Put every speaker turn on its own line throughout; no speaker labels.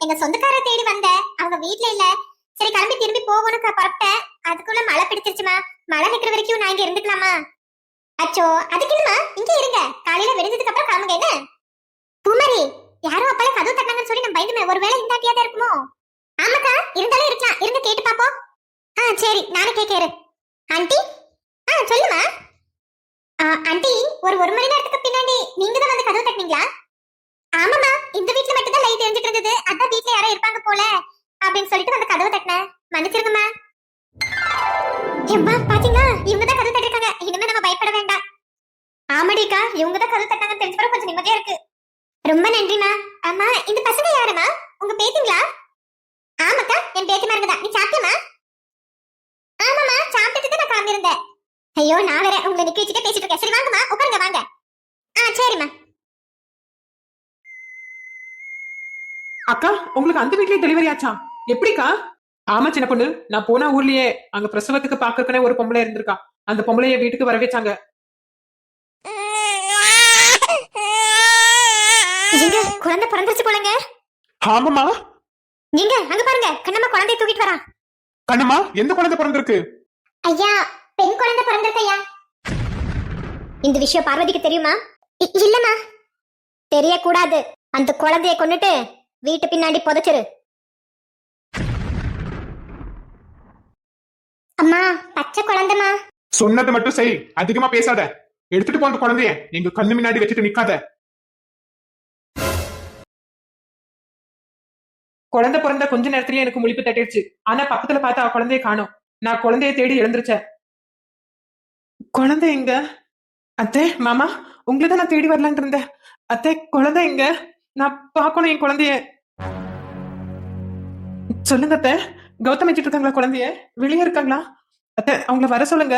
எங்க சொந்தக்கார தேடி வந்தேன். அவங்க வீட்ல இல்ல. சரி கிளம்பி திரும்பி போகணும்னு பரப்பிட்டேன். அதுக்குள்ள மழை பிடிச்சிருச்சுமா. மழை நிக்கிற வரைக்கும் நான் இங்க இருந்துக்கலாமா? அச்சோ அதுக்கு இல்லமா, இங்க இருங்க. காலையில விடிஞ்சதுக்கு அப்புறம் கிளம்புங்க என்ன? பூமாரி, யாரோ அப்பால கதவு தட்டினாங்கன்னு சொல்லி நான் பயந்துமே. ஒருவேளை இந்த ஆட்டியாதான் இருக்குமோ? ஆமாக்கா, இருந்தாலும் இருக்கலாம். இருங்க கேட்டு பாப்போம். சரி நானே கேட்கிறேன். ஆண்டி, சொல்லுமா. ஆண்டி, ஒரு மணி நேரத்துக்கு பின்னாடி நீங்க தான் வந்து கதவு தட்டினீங்களா? ஆமாமா, இந்த வீட்ல மட்டும் தான் லைட் எரிஞ்சிட்டு இருந்தது. அதான் வீட்ல யாரோ இருப்பாங்க போல அப்படின்னு சொல்லிட்டு வந்து கதவு தட்டினேன். மன்னிச்சிருங்கம்மா. எம்மா பாத்தீங்களா, இவங்க தான் கதவு தட்டிருக்காங்க. இனிமே நம்ம பயப்பட வேண்டாம். ஆமாடிக்கா, இவங்க தான் கதவு தட்டாங்கன்னு தெரிஞ்ச பிறகு கொஞ்சம் நிம்மதியா இருக்கு. ரொம்ப நன்றிமா. அம்மா, இந்த பசங்க யாருமா? உங்க பேத்திங்களா? ஆமாக்கா, என் பேத்தி மாதிரி தான். நீ சாப்பிட்டியமா? ஆமாமா, சாப்பிட்டுட்டு தான் நான் கிளம்பியிருந்தேன். ஐயோ, நான் வேற உங்களை நிக்க வச்சுட்டு பேசிட்டு இருக்கேன். சரி வாங்கம்மா, உட்காருங்க வாங்க. சரிம்மா.
அக்கா, உங்களுக்கு அந்த வீட்லயே டெலிவரி ஆச்சா? எப்படிக்கா? ஆமா சின்ன பொண்ணு, நான் போன ஊர்லயே அங்க பிரசவத்துக்கு பாக்குறதுனே ஒரு பொம்பளை இருந்திருக்கா. அந்த பொம்பளைய வீட்டுக்கு வர வச்சாங்க.
குழந்தை பிறந்துருச்சு போலங்க.
ஆமாமா.
நீங்க அங்க பாருங்க, கண்ணம்மா குழந்தையை தூக்கிட்டு வரா.
கண்ணம்மா, எந்த குழந்தை பிறந்திருக்கு?
ஐயா, பெண் குழந்தை பிறந்திருக்கு ஐயா. இந்த விஷயம் பார்வதிக்கு தெரியுமா? இல்லம்மா. தெரியக்கூடாது. அந்த குழந்தையை கொண்டுட்டு வீட்டு பின்னாடி புதைச்சிரு. அம்மா, பச்சை குழந்தைமா.
சொன்னது மட்டும் செய், அதிகமா பேசாத. எடுத்துட்டு போன குழந்தைய எங்க கண்ணு முன்னாடி வச்சுட்டு நிக்காத.
குழந்தை பிறந்த கொஞ்ச நேரத்திலேயே எனக்கு முழிப்பு தட்டிடுச்சு. ஆனா பக்கத்துல பார்த்தா குழந்தைய காணோம். நான் குழந்தைய தேடி எழுந்திருச்சேன். குழந்தை எங்க? அத்தை, மாமா, உங்களை தான் நான் தேடி வரலான் இருந்தேன். அத்தை, குழந்தை எங்க? நான் பார்க்கணும் என் குழந்தைய. சொல்லுங்க அத்தை, கௌதம் வச்சுட்டு இருக்காங்களா? குழந்தைய வெளியே இருக்காங்களா? அத்தை, அவங்கள வர சொல்லுங்க.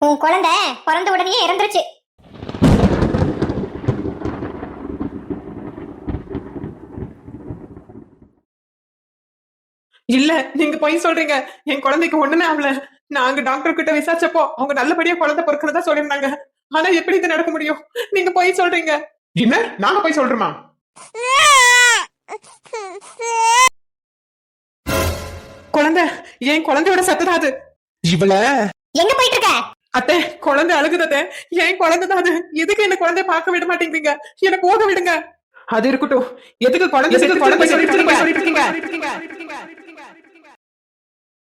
உன் குழந்தை பிறந்த உடனே இறந்துருச்சு.
இல்ல, நீங்க போய் சொல்றீங்க. என் குழந்தைக்கு ஒண்ணுமே ஆகல. நாங்க டாக்டர் கிட்ட விசாரிச்சப்போ அவங்க நல்லபடியா குழந்தை பிறக்கிறதா சொல்லியிருந்தாங்க. ஆனா எப்படி இது நடக்க முடியும்? நீங்க போய் சொல்றீங்க.
என்ன, நாங்க போய் சொல்றோமா?
குழந்தை, என் குழந்தையோட சத்தம் அது.
இவள
எங்க போயிட்டு இருக்க?
அத்தை, குழந்தை அழுகுதே. என் குழந்தை தான் அது. எதுக்கு என்ன குழந்தைய பார்க்க விட மாட்டேங்கிறீங்க? என்ன போக விடுங்க. அது இருக்கட்டும். எதுக்கு குழந்தை சொல்லிட்டு இருக்கீங்க?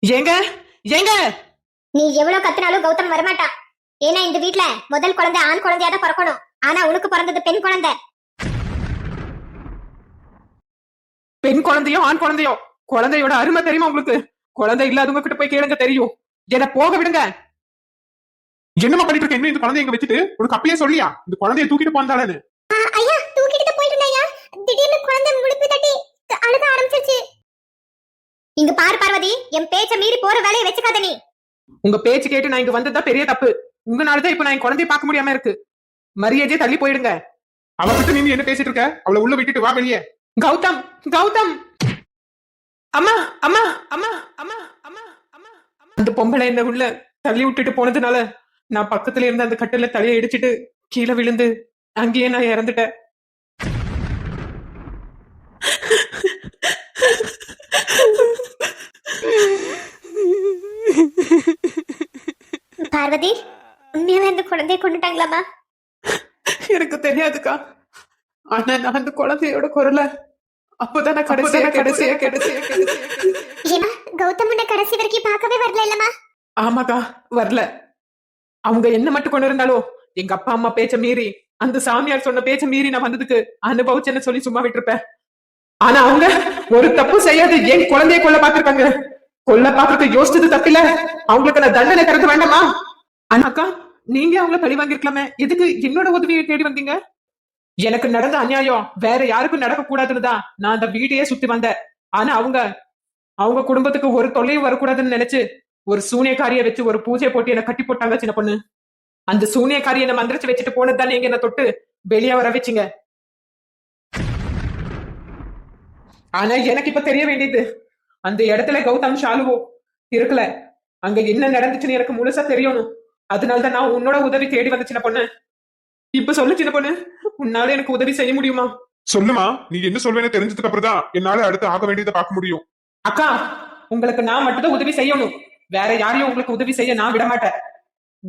ஏங்க, ஏங்க,
நீ எவ்வளவு கத்தினாலும் கௌதம் வரமாட்டான். ஏன்னா இந்த வீட்ல முதல் குழந்தை ஆண் குழந்தையா தான் பிறக்கணும். ஆனா உனக்கு பிறந்தது பெண் குழந்தை.
பெண் குழந்தையோ ஆண் குழந்தையோ, குழந்தையோட அருமை தெரியுமா உங்களுக்கு? குழந்தை இல்லாதவங்க கிட்ட போய் கேளுங்க, தெரியும். என்ன போக விடுங்க.
என்னமா பண்ணிட்டு இருக்க? என்ன இந்த குழந்தைய எங்க வச்சுட்டு உனக்கு அப்பயே சொல்லியா இந்த குழந்தைய தூக்கிட்டு போந்தாலே?
ஐயா, தூக்கிட்டு போயிட்டு இருந்தேயா. திடீர்னு குழந்தை முழிப்பு தட்டி அழுத ஆரம்பிச்சிருச்சு. இங்க பாரு பார்வதி, என் பேச்ச மீறி போற வேலையை வச்சுக்காத நீ.
உங்க பேச்சு கேட்டு நான் இங்க வந்ததா பெரிய தப்பு. உங்கனாலதான் இப்ப நான் என் குழந்தைய பார்க்க முடியாம இருக்கு. மரியாதையே தள்ளி போயிடுங்க.
அவகிட்ட நீ என்ன பேசிட்டு இருக்க? அவளை உள்ள விட்டுட்டு வா வெளியே.
கௌதம், கௌதம், அம்மா, அம்மா, அம்மா, அம்மா, அம்மா, அம்மா. அந்த பொம்பளை என்ன உள்ள தள்ளி விட்டுட்டு போனதுனால நான் பக்கத்துல இருந்த அந்த கட்டில தலையை இடிச்சிட்டு கீழே விழுந்து அங்கேயே நான் இறந்துட்டேன்.
பார்வதி, உண்மையாவே அந்த குழந்தையை கொண்டுட்டாங்களாமா?
எனக்கு தெரியாதுக்கா. ஆனா நான் அந்த குழந்தையோட குரலை அப்போதான் நான் கடைசியா
ஏமா, கௌதம் உன்னை கடைசி வரைக்கும் பார்க்கவே வரல இல்லமா?
ஆமாக்கா, வரல. அவங்க என்ன மட்டும் கொண்டு இருந்தாலும் எங்க அப்பா அம்மா பேச்ச மீறி, அந்த சாமியார் சொன்ன பேச்ச மீறி நான் வந்ததுக்கு அனுபவிச்சேன்னு சொல்லி சும்மா விட்டுருப்பேன். ஆனா அவங்க ஒரு தப்பு செய்யாது என் குழந்தைய கொல்ல பாத்துருக்காங்க. கொல்ல பாக்குறதுக்கு யோசிச்சது தப்பில்ல. அவங்களுக்கு நான் தண்டனை தரது வேண்டாமா? ஆனாக்கா, நீங்க அவங்கள பழி வாங்கிருக்கலாமே. எதுக்கு என்னோட உதவியை தேடி வந்தீங்க? எனக்கு நடந்த அநியாயம் வேற யாருக்கும் நடக்க கூடாதுன்னுதான் நான் அந்த வீட்டையே சுத்தி வந்தேன். ஆனா அவங்க குடும்பத்துக்கு ஒரு தொல்லையும் வரக்கூடாதுன்னு நினைச்சு ஒரு சூனியக்காரிய வச்சு ஒரு பூஜை போட்டு என்ன கட்டி போட்டாங்க சின்ன பொண்ணு. அந்த சூனியக்காரிய என்ன மந்திரிச்சு வச்சுட்டு போனதுதான் நீங்க என்ன தொட்டு வெளியே வர வச்சிங்க. ஆனா எனக்கு இப்ப தெரிய வேண்டியது, அந்த இடத்துல கௌதம் ஷாலுவோ இருக்கல. அங்க என்ன நடந்துச்சுன்னு எனக்கு முழுசா தெரியணும். அதனாலதான் நான் உன்னோட உதவி தேடி வந்த சின்ன பொண்ணு. இப்ப சொல்லு சின்ன பொண்ணு, உன்னால எனக்கு உதவி செய்ய முடியுமா?
சொல்லுமா, நீ என்ன சொல்வேன்னு தெரிஞ்சதுக்கு அப்புறம் தான் என்னால அடுத்து ஆக வேண்டியதை பார்க்க முடியும்.
அக்கா, உங்களுக்கு நான் மட்டும்தான் உதவி செய்யணும். வேற யாரையும் உங்களுக்கு உதவி செய்ய நான் விட மாட்டேன்.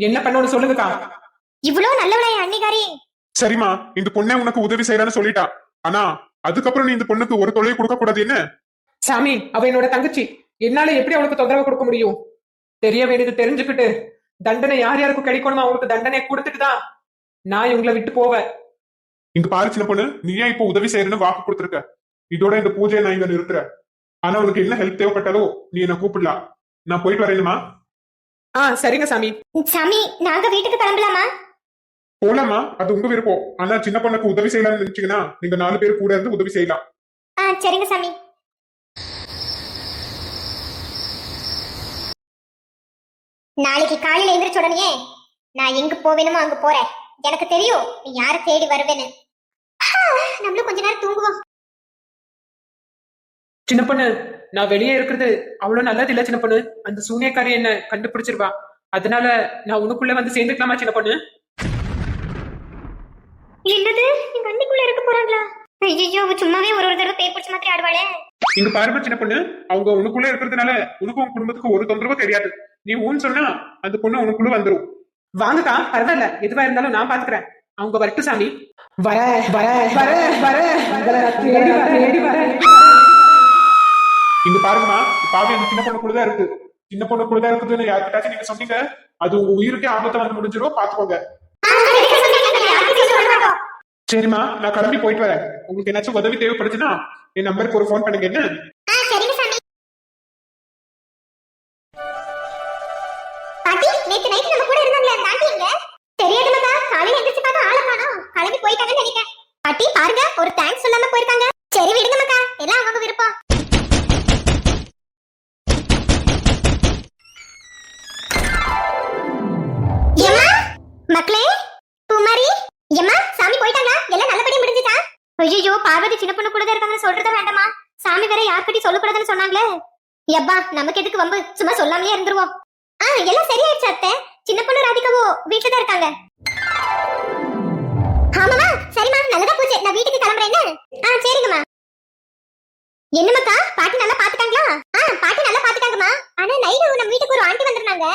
என்ன பண்ணணும்னு சொல்லுங்கக்கா.
இவ்வளவு நல்லவளா என் அன்னிகாரி?
சரிம்மா, இந்த பொண்ணே உனக்கு உதவி செய்யறான்னு சொல்லிட்டா. ஆனா அதுக்கப்புறம் நீ இந்த பொண்ணுக்கு ஒரு தொலைவு கொடுக்க கூடாது என்ன?
சாமி, அவ என்னோட தங்கச்சி. என்னால எப்படி அவளுக்கு தொந்தரவு கொடுக்க முடியும்? தெரிய வேண்டியது தெரிஞ்சுக்கிட்டு தண்டனை யார் யாருக்கு கிடைக்கணுமோ அவங்களுக்கு தண்டனை கொடுத்துட்டு தான் நான் இவங்களை விட்டு போவேன்.
இங்க பாரு சின்ன பொண்ணு, நீ ஏன் இப்ப உதவி செய்யறன்னு வாக்கு கொடுத்துருக்க. இதோட இந்த பூஜையை நான் இங்க நிறுத்துறேன். ஆனா உனக்கு என்ன ஹெல்ப் தேவைப்பட்டாலோ நீ என்ன கூப்பிடலாம். நான் போயிட்டு வரேனுமா?
சரிங்க சாமி.
சாமி, நாங்க வீட்டுக்கு கிளம்பலாமா?
போலாமா, அது உங்க விருப்பம். ஆனா சின்ன பொண்ணுக்கு உதவி செய்யலாம்னு நினைச்சீங்கன்னா நீங்க 4 பேர் கூட இருந்து உதவி செய்யலாம்.
சரிங்க சாமி. நாளைக்கு காலையில எந்திரிச்ச உடனே நான் எங்க போவேணுமோ அங்க போறேன். எனக்கு தெரியும் நீ யார தேடி வருவேன்னு. நம்மளும் கொஞ்ச நேரம் தூங்குவோம்.
சின்ன பொண்ணு, நான் வெளியே இருக்கிறது அவ்வளவு நல்லது இல்ல சின்ன பொண்ணு. அந்த சூனியக்காரி என்ன கண்டுபிடிச்சிருவா. அதனால நான் உனக்குள்ள வந்து சேர்ந்துக்கலாமா சின்ன பொண்ணு?
என்னது, எங்க அண்ணிக்குள்ள இருக்க போறாங்களா? ஐயோ, சும்மாவே ஒரு தடவை பேய் பிடிச்ச மாதிரி ஆடுவாளே.
இங்க பாருமா சின்ன பொண்ணு, அவங்க உனக்குள்ள இருக்கிறதுனால உனக்கும் உன் குடும்பத்துக்கு ஒரு தொந்தரவும் தெரியாது. நீ ஊன்னு சொன்னா அந்த பொண்ணு உனக்குள்ள வந்துரும்.
வாங்கக்கா, பரவாயில்ல. எதுவா இருந்தாலும் நான் பாத்துக்கிறேன். அவங்க வரட்டும் சாமி. வர வர வர வர தேடி வர தேடி வர.
இங்க பாருங்கம்மா, பாவி அந்த சின்ன பொண்ணுக்குள்ளதான் இருக்கு. சின்ன பொண்ணுக்குள்ளதான் இருக்குதுன்னு யார்கிட்டாச்சும் நீங்க சொன்னீங்க, அது உங்க உயிருக்கே ஆபத்தை வந்து முடிஞ்சிடும். பாத்துக்கோங்க. சரிம்மா, நான் கிளம்பி போயிட்டு வரேன். உங்களுக்கு ஏதாச்சும் உதவி தேவைப்படுச்சுன்னா என் நம்பருக்கு ஒரு ஃபோன் பண்ணுங்க என்ன?
சரிங்க சாமி. பாட்டி, நேத்து நைட் நம்ம கூட இருந்தாங்களே அந்த ஆண்டி எங்க? தெரியாதுலக்கா, காலையில எந்திரிச்சு பார்த்தா ஆளை காணோம். கிளம்பி போயிட்டாங்கன்னு நினைக்கிறேன். பாட்டி பாருங்க, ஒரு தேங்க்ஸ் சொல்லாம போயிருக்காங்க. சரி விடுங்க மக்கா, எல்லாம் அவங்க விருப்பம். எம்மா, மக்களே, பூமாரி, எம்மா, சாமி போயிட்டாங்க. எல்லாம் நல்லபடியா முடிஞ்சுதா? ஐயோ, பார்வதி சின்ன பொண்ணு கூட தான் இருக்காங்கன்னு சொல்றதா வேண்டாமா? சாமி வேற யார்கிட்டயும் சொல்லக்கூடாதுன்னு சொன்னாங்களே. எப்பா, நமக்கு எதுக்கு வம்பு, சும்மா சொல்லாமலே இருந்துருவோம். எல்லாம் சரியாயிடுச்சு அத்தை. சின்ன பொண்ணு ராதிகாவோ வீட்டுல தான் இருக்காங்க. ஆமாமா, சரிம்மா, நல்லதா போச்சு. நான் வீட்டுக்கு கிளம்புறேன். சரிங்கம்மா. என்னமாக்கா, பாட்டி நல்லா பாத்துட்டாங்களா? பாட்டி நல்லா பாத்துட்டாங்கம்மா. ஆனா நைட்டு நம்ம வீட்டுக்கு ஒரு ஆண்டி வந்திருந்தாங்க.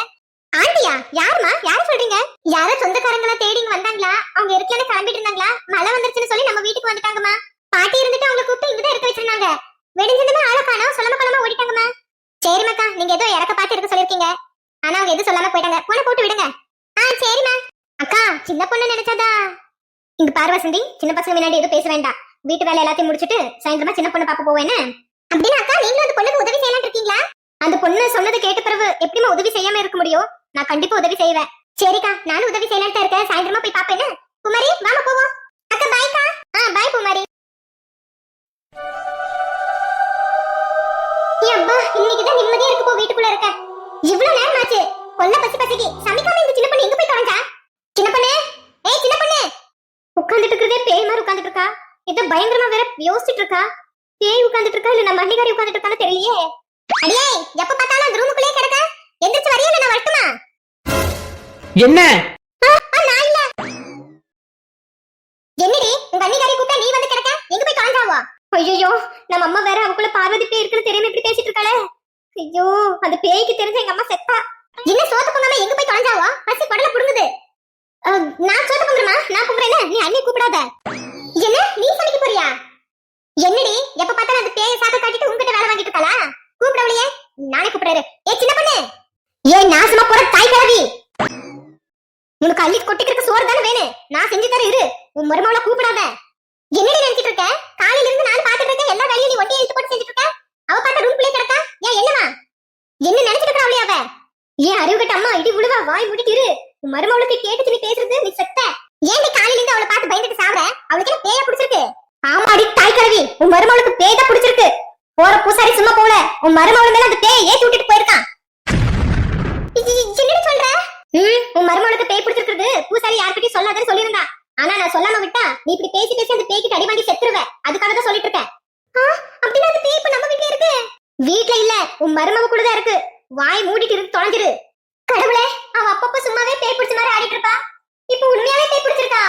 ஆண்டியா? யாருமா? யார சொல்றீங்க? யாரோ சொந்தக்காரங்களா தேடி இங்க வந்தாங்களா? அவங்க இருக்கலான்னு கிளம்பிட்டு இருந்தாங்களா? மழை வந்துருச்சுன்னு சொல்லி நம்ம வீட்டுக்கு வந்துட்டாங்கம்மா. பாட்டி இருந்துட்டு அவங்க கூப்பிட்டு இங்கதான் இருக்க வச்சிருந்தாங்க. வெடிஞ்சதுமே ஆளை காணோம், சொல்லாம கொள்ளாம ஓடிட்டாங்கம்மா. சரி மக்கா, நீங்க ஏதோ இறக்க பார்த்து இருக்க சொல்லிருக்கீங்க. ஆனா அவங்க எதுவும் சொல்லாம போயிட்டாங்க. போன போட்டு விடுங்க. சரிம்மா. அக்கா, சின்ன பொண்ணு நினைச்சதா? இங்க பாரு வசந்தி, சின்ன பசங்க முன்னாடி எதுவும் பேச வேண்டாம். வீட்டு வேலை எல்லாத்தையும் முடிச்சிட்டு சாயந்தரமா சின்ன பொண்ணு பாக்க போவேன்னு. அப்படின்னு அக்கா, நீங்களும் அந்த பொண்ணுக்கு உதவி செய்யலாம் இருக்கீங்களா? அந்த பொண்ணு சொன்னது கேட்ட பிறகு எப்படிமா உதவி செய்யாம இருக்க முடியும்? நான் கண்டிப்பா உதவி செய்வேன். சரிக்கா, நானும் உதவி செய்யலான்ட்டு இருக்கேன். சாயந்தரமா போய் பாப்பேன்னு. குமாரி, வாமா போவோம். அக்கா பாய்க்கா. பாய் குமாரி. அப்பா, இன்னைக்குதான் நிம்மதியா இருக்கு போ வீட்டுக்குள்ள இருக்க. இவ்வளவு நேரம் ஆச்சு. கொல்ல பசிக்கு சமைக்காம இந்த சின்ன பொண்ணு எங்க போய் தொலைஞ்சா? சின்ன பொண்ணு, சின்ன பொண்ணு. உட்கார்ந்துட்டு இருக்கதே பேய் மாதிரி உட்கார்ந்துட்டு இருக்கா. ஏதோ பயங்கரமா வேற யோசிச்சுட்டு இருக்கா. பேய் உட்கார்ந்துட்டு இருக்கா இல்ல நம்ம அன்னிகாரி உட்கார்ந்துட்டு இருக்கான்னு தெரியலையே. அடியே, எப்ப பார்த்தாலும் அந்த ரூமுக்குள்ளே கிடக்க. எந்திரிச்சு வரியா இல்ல நான் வரட்டுமா?
என்ன?
நான் இல்ல. என்னடி, உங்க அன்னிகாரி கூப்பிட்டா நீ வந்து கிடக்க? எங்க போய் தொலைஞ்சாவா? ஐயோ, நம்ம அம்மா வேற அவக்குள்ள பார்வதி பேய் இருக்குன்னு தெரியாம இப்படி பேசிட்டு இருக்காளே. ஐயோ, அந்த பேய்க்கு தெரிஞ்ச எங்க அம்மா செத்தா. என்ன சோத்து பொங்காம எங்க போய் தொலைஞ்சாவா? பசி குடல புடுங்குது. நான் சோத்து பொங்குறேமா? நான் பொங்குறேன். நீ அண்ணி கூப்பிடாத. என்ன, நீ சமைக்க போறியா? என்னடி, எப்ப பார்த்தாலும் அந்த பேயை சாக்க காட்டிட்டு உங்ககிட்ட வேலை வாங்கிட்டு இருக்காளா? கூப்பிடவளையே, நானே கூப்பிடுறேன். சின்ன பொண்ணு, நாசமா போற தாய் கிழவி. உனக்கு அள்ளி கொட்டிக்கிறதுக்கு சோறு தானே வேணும். நான் செஞ்சு தர இரு. உன் மருமகளை கூப்பிடாத. என்னடி நினைச்சிட்டு இருக்க? காலையில இருந்து நான் பாத்துட்டு இருக்கேன். எல்லா வேலையும் நீ ஒட்டியை இழுத்து போட்டு செஞ்சுட்டு இருக்க. அவ பார்த்தா ரூம்குள்ளே கிடக்கா. என்னமா என்ன நினைச்சிட்டு இருக்கா அவளே? அவ அறிவு கட்ட அம்மா இடி விழுவா. வாய் மூடிட்டு இரு. உன் மருமகளுக்கு கேட்டுச்சு நீ பேசுறது. நீ செத்த. ஏன் காலையில இருந்து அவளை பார்த்து பயந்துட்டு சாவற? அவளுக்கு என்ன பேயா பிடிச்சிருக்கு? ஆமாடி தாய் கிழவி, உன் மருமகளுக்கு பேய் தான் பிடிச்சிருக்கு. போற பூசாரி சும்மா போல. உன் மருமகள் மேல அந்த பேயை ஏத்தி விட்டுட்டு போயிருக்கான். என்னடி சொல்ற? உன் மருமகளுக்கு பேய் பிடிச்சிருக்கிறது பூசாரி யார்கிட்டயும் சொல்லாதன்னு சொல்லியிருந்தா. ஆனா நான் சொல்லாம விட்டா நீ இப்படி பேசி பேசி அந்த பேய்க்கு அடி வாங்கி செத்துருவ. அதுக்காக தான் சொல்லிட்டு இருக்கேன். அப்படின்னா அந்த பேய் இப்ப நம்ம வீட்ல இருக்கு? வீட்ல இல்ல, உன் மருமக கூட தான் இருக்கு. வாய் மூடிட்டு இருந்து தொலைஞ்சிரு. கடவுளே, அவ அப்பப்ப சும்மாவே பேய் பிடிச்ச மாதிரி ஆடிட்டு இருப்பா. இப்ப உண்மையாவே பேய் பிடிச்சிருக்கா.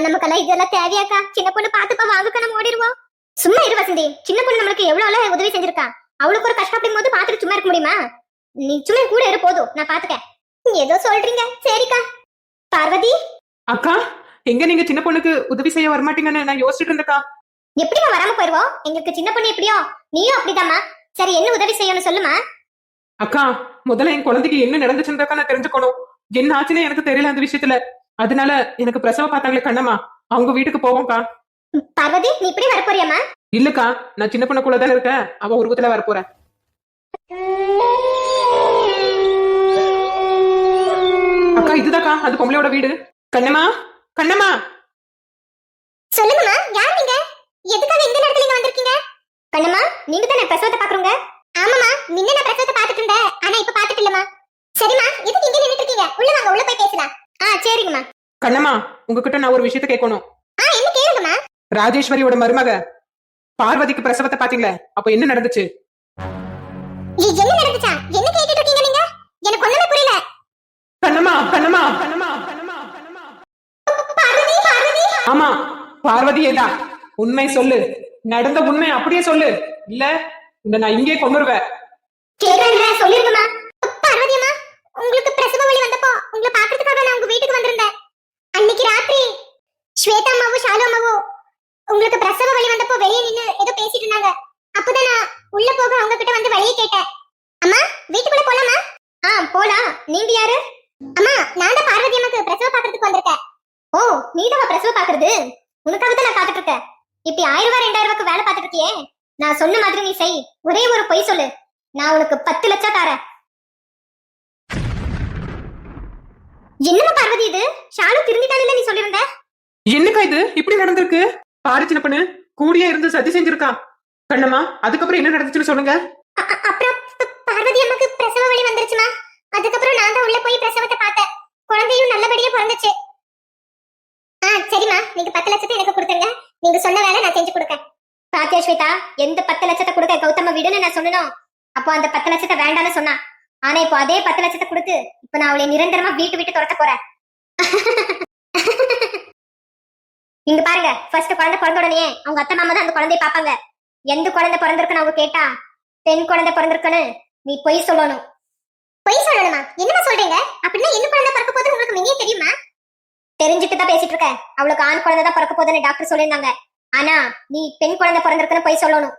நமக்கெல்லாம் இதெல்லாம் தேவையாக்கா? சின்ன பொண்ணு பாத்துப்பா, வாங்குக்க நம்ம ஓடிடுவோம். சும்மா இரு வசந்தி, சின்ன பொண்ணு நம்மளுக்கு எவ்வளவு உதவி செஞ்சிருக்கா. அவளுக்கு ஒரு கஷ்டம் அப்படிங்கும் போது பாத்துட்டு சும்மா இருக்க முடியுமா? நீ சும்மா கூட இரு போதும், நான் பாத்துக்க. ஏதோ சொல்றீங்க, சரிக்கா. பார்வதி
அக்கா, எங்க நீங்க சின்ன பொண்ணுக்கு உதவி செய்ய வரமாட்டீங்கன்னு நான் யோசிச்சுட்டு இருந்தேக்கா.
எப்படிமா வராம போயிருவோம்? எங்களுக்கு சின்ன பொண்ணு எப்படியோ நீயும் அப்படிதாம்மா. சரி, என்ன உதவி செய்யணும் சொல்லுமா.
அக்கா, முதல்ல என் குழந்தைக்கு என்ன நடந்துச்சுன்றக்கா நான் தெரிஞ்சுக்கணும். என்ன ஆச்சுன்னு எனக்கு தெரியல அந்த விஷயத்துல. அதனால எனக்கு பிரசவ பார்த்தாங்களே கண்ணம்மா, அவங்க வீட்டுக்கு போவோம்க்கா.
பார்வதி, நீ இப்படி வர போறியாமா?
இல்லக்கா, நான் சின்ன பொண்ணுக்குள்ளதான் இருக்கேன், அவ உருவத்துல வர போறேன். அக்கா, இதுதாக்கா அந்த பொம்பளையோட வீடு. கண்ணம்மா, கண்ணம்மா.
சொல்லுங்கம்மா, யார் நீங்க? எதுக்காக இந்த நேரத்துல இங்க வந்திருக்கீங்க? கண்ணம்மா, நீங்க தானே பிரசவத்தை பாக்குறவங்க? ஆமாமா, முன்ன நான் பிரசவத்தை பாத்துட்டு இருந்தேன், ஆனா இப்ப பாத்துட்டு இல்லம்மா. சரிம்மா, எதுக்கு இங்க நின்னுட்டு இருக்கீங்க? உள்ள வாங்க, உள்ள போய் பேசலாம். சரிங்கம்மா.
கண்ணம்மா, உங்ககிட்ட நான் ஒரு விஷயத்த கேட்கணும்.
என்ன கேளுங்கம்மா.
ராஜேஸ்வரியோட மருமக பார்வதிக்கு பிரசவத்தை பாத்தீங்களே, அப்ப என்ன நடந்துச்சு?
என்ன நடந்துச்சா? என்ன கேட்டுட்டு இருக்கீங்க நீங்க? எனக்கு ஒண்ணுமே புரியல.
கண்ணம்மா, கண்ணம்மா, கண்ணம்மா, கண்ணம்மா, கண்ணம்மா.
பார்வதி, பார்வதி.
ஆமா, பார்வதியேதா. உண்மை சொல்லு, நடந்த உண்மை அப்படியே சொல்லு, இல்ல இந்த நான் இங்கே கொண்டுருவேன்.
கேக்குறேன், சொல்லிருங்கம்மா. பார்வதி அம்மா, உங்களுக்கு பிரசவ வலி வந்தப்போ உங்களை பாக்குறதுக்காக நான் உங்க வீட்டுக்கு வந்திருந்தேன். அன்னைக்கு ராத்திரி ஸ்வேதா அம்மாவும் ஷாலு அம்மாவும் உங்களுக்கு பிரசவ வலி வந்தப்போ வெளியே நின்னு ஏதோ பேசிட்டு இருந்தாங்க. அப்பதான் நான் உள்ள போக அவங்க கிட்ட வந்து வழியை கேட்டேன். அம்மா, வீட்டுக்குள்ள போலாமா? போலாம். நீங்க யாரு? அம்மா, நான் தான் பார்வதி அம்மாக்கு பிரசவ பாக்குறதுக்கு வந்திருக்கேன். ஓ, நீதான் பிரசவ பாக்குறது? உனக்காக தான் நான் காத்துட்டு இருக்கேன். இப்படி 1000 ரூபாய் 2000 ரூபாய்க்கு வேலை பார்த்துட்டு இருக்கியே, நான் சொன்ன மாதிரி நீ செய். ஒரே ஒரு பொய் சொல்லு, நான் உனக்கு 10 லட்சம் தரேன். என்னமா பார்வதி இது? ஷாலு திருந்திட்டான்னு நீ சொல்லிருந்த.
என்னக்கா இது இப்படி நடந்திருக்கு? பாரு சின்ன பொண்ணு, கூடியே இருந்து சதி செஞ்சிருக்கா. கண்ணம்மா, அதுக்கப்புறம் என்ன நடந்துச்சுன்னு சொல்லுங்க.
அப்புறம் பார்வதி அம்மாக்கு பிரசவ வலி வந்துருச்சுமா. அதுக்கப்புறம் நான் தான் உள்ள போய் பிரசவத்தை பார்த்தேன். குழந்தையும் நல்லபடியா பிறந்துச்சு. சரிம்மா, நீங்க 10 லட்சத்தை எனக்கு கொடுத்துருங்க. நீங்க சொன்ன வேலை நான் செஞ்சு கொடுக்கேன். பாத்தியா ஸ்வேதா, எந்த 10 லட்சத்தை கொடுக்க கௌதம விடுன்னு நான் சொன்னனோ, அப்போ அந்த 10 லட்சத்தை வேண்டான்னு சொன்னா. ஆனா இப்போ அதே 10 லட்சத்தை கொடுத்து இப்ப நான் அவளை நிரந்தரமா வீட்டு துரத்த போறேன். இங்க பாருங்க, ஃபர்ஸ்ட் குழந்தை பிறந்த உடனே அவங்க அத்தை மாமா தான் அந்த குழந்தைய பாப்பாங்க. எந்த குழந்தை பிறந்திருக்குன்னு அவங்க கேட்டா பெண் குழந்தை பிறந்திருக்குன்னு நீ பொய் சொல்லணும். பொய் சொல்லணுமா? என்னமா சொல்றீங்க? அப்படின்னா என்ன குழந்தை பிறக்க போகுது உங்களுக்கு முன்னே தெரியுமா? தெரிஞ்சுட்டு தான் பேசிட்டு இருக்க. அவளுக்கு ஆண் குழந்தை தான் பிறக்க போகுதுன்னு டாக்டர் சொல்லியிருந்தாங்க. ஆனா நீ பெண் குழந்தை பிறந்திருக்குன்னு பொய் சொல்லணும்.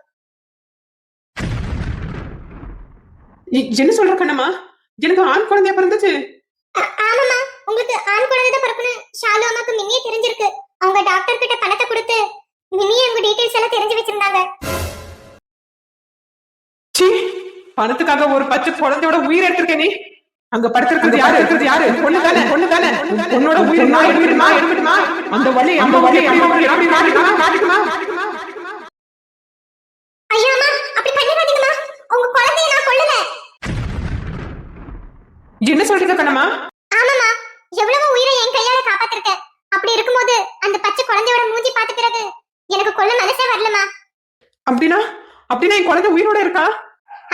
என்ன சொல்ற கண்ணம்மா? எனக்கு ஆண் குழந்தையா பிறந்துச்சு.
ஆமாமா, உங்களுக்கு ஆண் குழந்தை தான் பிறக்கணும் ஷாலு அம்மாக்கு முன்னே தெரிஞ்சிருக்கு. அவங்க டாக்டர் கிட்ட பணத்தை கொடுத்து முன்னே உங்க டீடைல்ஸ் எல்லாம் தெரிஞ்சு வச்சிருந்தாங்க.
சீ, பணத்துக்காக ஒரு பச்சை குழந்தையோட உயிர் எடுத்திருக்கே நீ. அங்க படுத்திருக்கிறது யாரு? பொண்ணுதானே? உன்னோட உயிர் நான் எடுக்கட்டுமா? அந்த வலி எப்படி மாட்டிக்குமா?
ஐயாமா, அப்படி பண்ணிடாதீங்கம்மா. உங்க குழந்தையை நான் கொல்லல.
என்ன சொல்றீங்க கண்ணம்மா?
ஆமாமா, எவ்வளவு உயிரை என் கையால காப்பாத்திருக்கேன். அப்படி இருக்கும்போது அந்த பச்சை குழந்தையோட மூஞ்சி பார்த்த பிறகு எனக்கு கொல்ல மனசே வரலமா.
அப்படின்னா என் குழந்தை உயிரோட இருக்கா?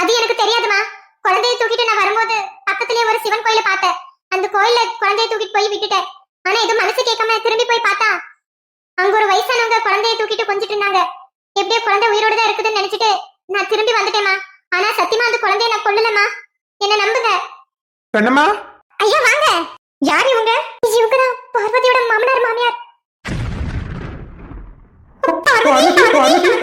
அது எனக்கு தெரியாதுமா. குழந்தையை தூக்கிட்டு நான் வரும்போது பக்கத்துலயே ஒரு சிவன் கோயில பார்த்தேன். அந்த கோயில குழந்தையை தூக்கிட்டு போய் விட்டுட்டேன். ஆனா இது மனசு கேட்காம திரும்பி போய் பார்த்தா அங்க ஒரு வயசானவங்க குழந்தையை தூக்கிட்டு கொஞ்சிட்டு இருந்தாங்க. எப்படியோ குழந்தை உயிரோட தான் இருக்குதுன்னு நினைச்சிட்டு நான் திரும்பி வந்துட்டேமா. ஆனா சத்தியமா அந்த குழந்தையை நான் கொல்லலமா. என்ன நம்புங்க.
கண்ணம்மா,
ஐயா வாங்க. யார் இவங்க? இவங்கதான் பார்வதியோட மாமனார் மாமியார். பார்வதி.